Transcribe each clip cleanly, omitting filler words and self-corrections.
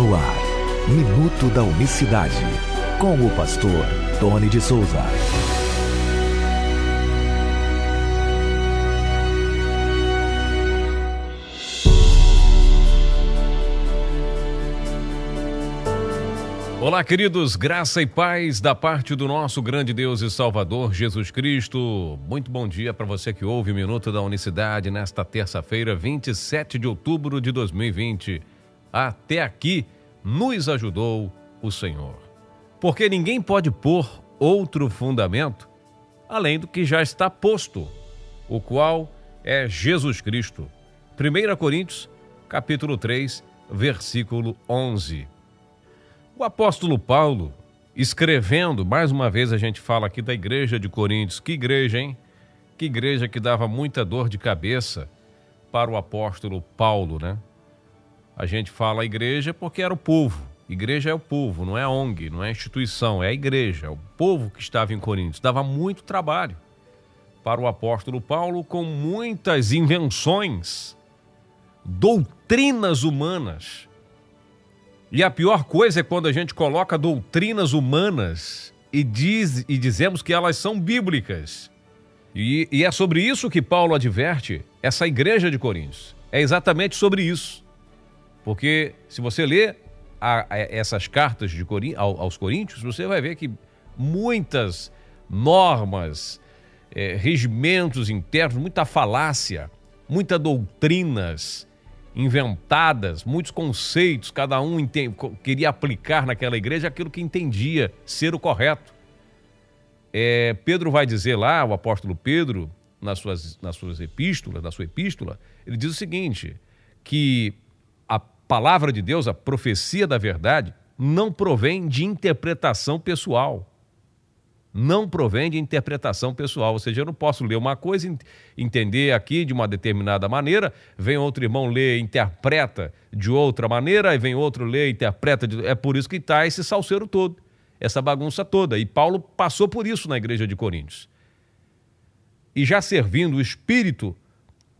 No ar, Minuto da Unicidade, com o pastor Tony de Souza. Olá, queridos, graça e paz da parte do nosso grande Deus e Salvador, Jesus Cristo. Muito bom dia para você que ouve o Minuto da Unicidade nesta terça-feira, 27 de outubro de 2020. Até aqui nos ajudou o Senhor. Porque ninguém pode pôr outro fundamento além do que já está posto, o qual é Jesus Cristo. 1 Coríntios, capítulo 3, versículo 11. O apóstolo Paulo, escrevendo, mais uma vez a gente fala aqui da igreja de Coríntios. Que igreja, hein? Que igreja que dava muita dor de cabeça para o apóstolo Paulo, né? A gente fala igreja porque era o povo. Igreja é o povo, não é ONG, não é instituição, é a igreja, é o povo que estava em Coríntios. Dava muito trabalho para o apóstolo Paulo, com muitas invenções, doutrinas humanas. E a pior coisa é quando a gente coloca doutrinas humanas e dizemos que elas são bíblicas. E é sobre isso que Paulo adverte essa igreja de Coríntios. É exatamente sobre isso. Porque se você lê essas cartas aos Coríntios, você vai ver que muitas normas, regimentos internos, muita falácia, muitas doutrinas inventadas, muitos conceitos, cada um queria aplicar naquela igreja aquilo que entendia ser o correto. Pedro vai dizer lá, o apóstolo Pedro, na sua epístola, ele diz o seguinte, que a palavra de Deus, a profecia da verdade, não provém de interpretação pessoal. Não provém de interpretação pessoal, ou seja, eu não posso ler uma coisa, entender aqui de uma determinada maneira, vem outro irmão ler, interpreta de outra maneira, aí vem outro ler, interpreta, é por isso que está esse salseiro todo, essa bagunça toda, e Paulo passou por isso na igreja de Coríntios. E já servindo o Espírito,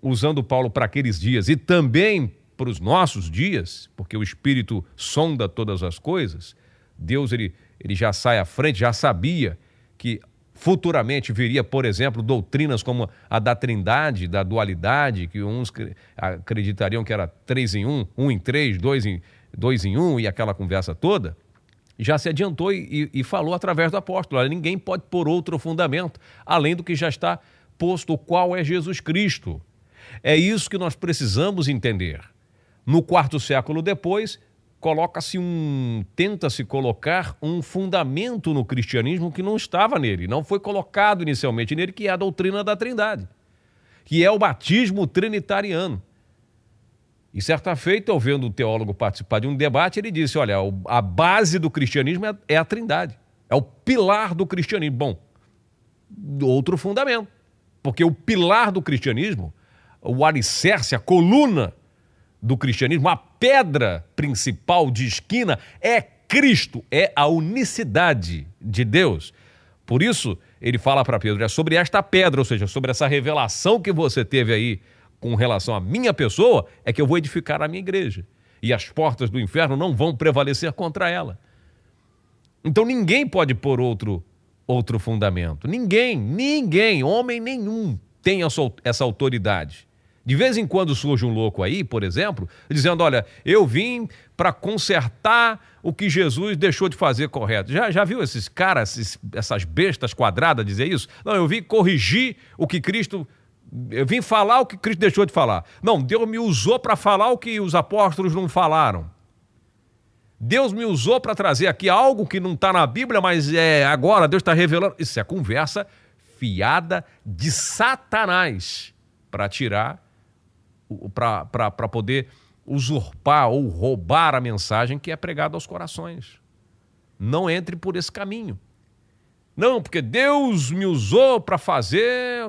usando Paulo para aqueles dias, e também para os nossos dias, porque o Espírito sonda todas as coisas, Deus ele já sai à frente, já sabia que futuramente viria, por exemplo, doutrinas como a da trindade, da dualidade, que uns acreditariam que era 3 em 1, 1 em 3, 2 em 1 e aquela conversa toda, já se adiantou e falou através do apóstolo. Ninguém pode pôr outro fundamento, além do que já está posto, o qual é Jesus Cristo. É isso que nós precisamos entender. No 4º século depois, tenta-se colocar um fundamento no cristianismo que não estava nele, não foi colocado inicialmente nele, que é a doutrina da Trindade, que é o batismo trinitariano. E certa feita, eu vendo um teólogo participar de um debate, ele disse, olha, a base do cristianismo é a Trindade, é o pilar do cristianismo. Bom, outro fundamento, porque o pilar do cristianismo, o alicerce, a coluna do cristianismo, a pedra principal de esquina é Cristo, é a unicidade de Deus. Por isso, ele fala para Pedro, é sobre esta pedra, ou seja, sobre essa revelação que você teve aí com relação à minha pessoa, é que eu vou edificar a minha igreja. E as portas do inferno não vão prevalecer contra ela. Então ninguém pode pôr outro fundamento. Ninguém, homem nenhum tem essa autoridade. De vez em quando surge um louco aí, por exemplo, dizendo, olha, eu vim para consertar o que Jesus deixou de fazer correto. Já viu esses caras, essas bestas quadradas dizer isso? Não, eu vim corrigir eu vim falar o que Cristo deixou de falar. Não, Deus me usou para falar o que os apóstolos não falaram. Deus me usou para trazer aqui algo que não está na Bíblia, mas agora Deus está revelando. Isso é conversa fiada de Satanás para tirar, para poder usurpar ou roubar a mensagem que é pregada aos corações. Não entre por esse caminho. Não, porque Deus me usou para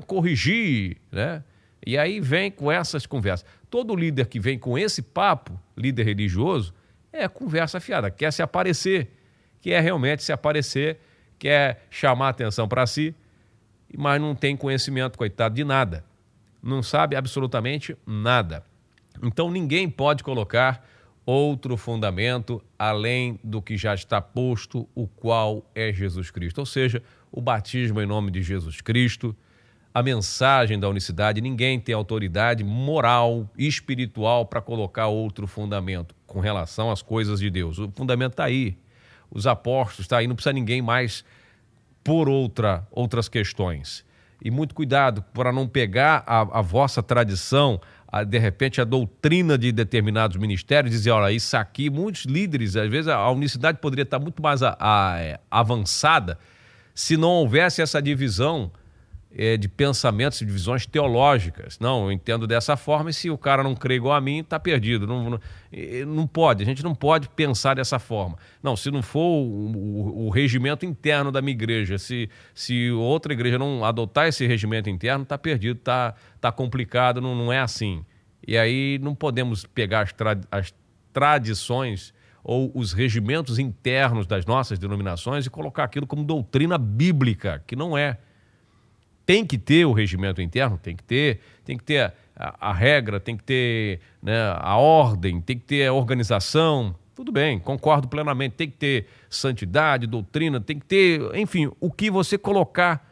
corrigir, né? E aí vem com essas conversas. Todo líder que vem com esse papo, líder religioso, é conversa fiada, quer se aparecer, quer realmente se aparecer, quer chamar atenção para si, mas não tem conhecimento, coitado, de nada. Não sabe absolutamente nada. Então ninguém pode colocar outro fundamento além do que já está posto, o qual é Jesus Cristo. Ou seja, o batismo em nome de Jesus Cristo, a mensagem da unicidade. Ninguém tem autoridade moral, espiritual para colocar outro fundamento com relação às coisas de Deus. O fundamento está aí. Os apóstolos estão aí, não precisa ninguém mais por outras questões. E muito cuidado para não pegar a vossa tradição, de repente a doutrina de determinados ministérios, dizer, olha, isso aqui, muitos líderes, às vezes a unicidade poderia estar muito mais avançada se não houvesse essa divisão de pensamentos, divisões teológicas. Não, eu entendo dessa forma, e se o cara não crê igual a mim, está perdido. Não pode, a gente não pode pensar dessa forma. Não, se não for o regimento interno da minha igreja, se outra igreja não adotar esse regimento interno, está perdido, está complicado, não é assim. E aí não podemos pegar as tradições ou os regimentos internos das nossas denominações e colocar aquilo como doutrina bíblica, que não é. Tem que ter o regimento interno, tem que ter a regra, tem que ter, né, a ordem, tem que ter a organização. Tudo bem, concordo plenamente. Tem que ter santidade, doutrina, tem que ter, enfim, o que você colocar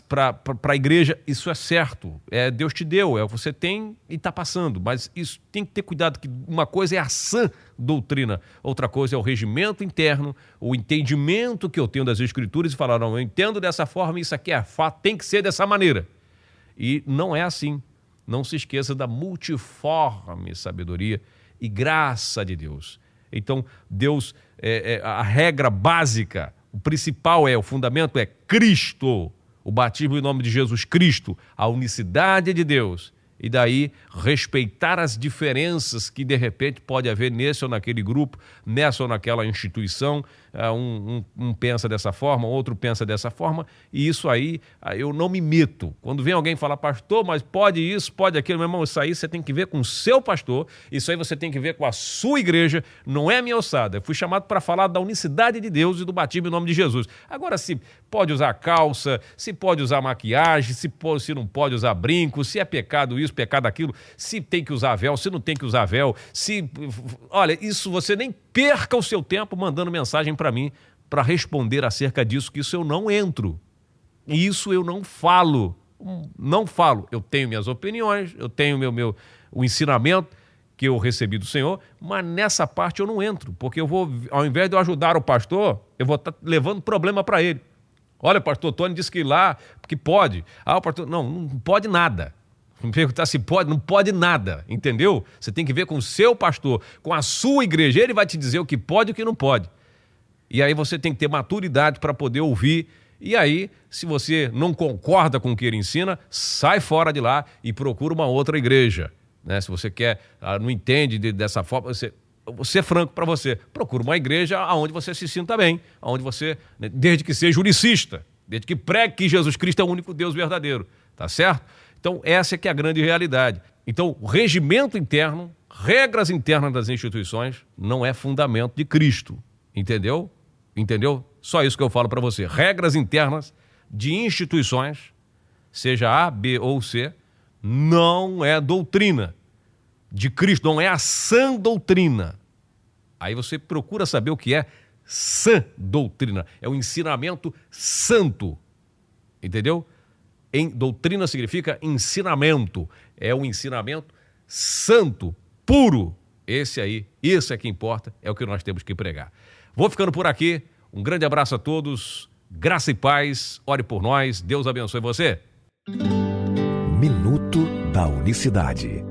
para a igreja, isso é certo. Deus te deu, você tem e está passando. Mas isso tem que ter cuidado, que uma coisa é a sã doutrina, outra coisa é o regimento interno, o entendimento que eu tenho das Escrituras e falar, não, eu entendo dessa forma, isso aqui é fato, tem que ser dessa maneira. E não é assim. Não se esqueça da multiforme sabedoria e graça de Deus. Então, Deus, a regra básica, o principal o fundamento é Cristo. O batismo em nome de Jesus Cristo, a unicidade de Deus. E daí respeitar as diferenças que de repente pode haver nesse ou naquele grupo, nessa ou naquela instituição. Um pensa dessa forma, outro pensa dessa forma, e isso aí eu não me meto. Quando vem alguém falar, pastor, mas pode isso, pode aquilo, meu irmão, isso aí você tem que ver com o seu pastor, isso aí você tem que ver com a sua igreja, não é a minha ossada. Eu fui chamado para falar da unicidade de Deus e do batismo em nome de Jesus. Agora, se pode usar calça, se pode usar maquiagem, se não pode usar brinco, se é pecado isso, pecado aquilo, se tem que usar véu, se não tem que usar véu, olha, isso você nem perca o seu tempo mandando mensagem para mim para responder acerca disso, que isso eu não entro. Isso eu não falo. Não falo. Eu tenho minhas opiniões, eu tenho o ensinamento que eu recebi do Senhor, mas nessa parte eu não entro, porque eu vou, ao invés de eu ajudar o pastor, eu vou estar levando problema para ele. Olha, o pastor Tony disse que lá, que pode. O pastor, não pode nada. Me perguntar se pode, não pode nada, entendeu? Você tem que ver com o seu pastor, com a sua igreja, ele vai te dizer o que pode e o que não pode. E aí você tem que ter maturidade para poder ouvir. E aí, se você não concorda com o que ele ensina, sai fora de lá e procura uma outra igreja. Né? Se você não entende dessa forma, vou ser franco para você, procura uma igreja onde você se sinta bem, onde você, desde que seja unicista, desde que pregue que Jesus Cristo é o único Deus verdadeiro, tá certo? Então, essa é que é a grande realidade. Então, o regimento interno, regras internas das instituições, não é fundamento de Cristo. Entendeu? Entendeu? Só isso que eu falo para você. Regras internas de instituições, seja A, B ou C, não é doutrina de Cristo, não é a sã doutrina. Aí você procura saber o que é sã doutrina. É o ensinamento santo. Entendeu? Doutrina significa ensinamento. É um ensinamento santo, puro. Esse é que importa, é o que nós temos que pregar. Vou ficando por aqui. Um grande abraço a todos. Graça e paz. Ore por nós. Deus abençoe você. Minuto da Unicidade.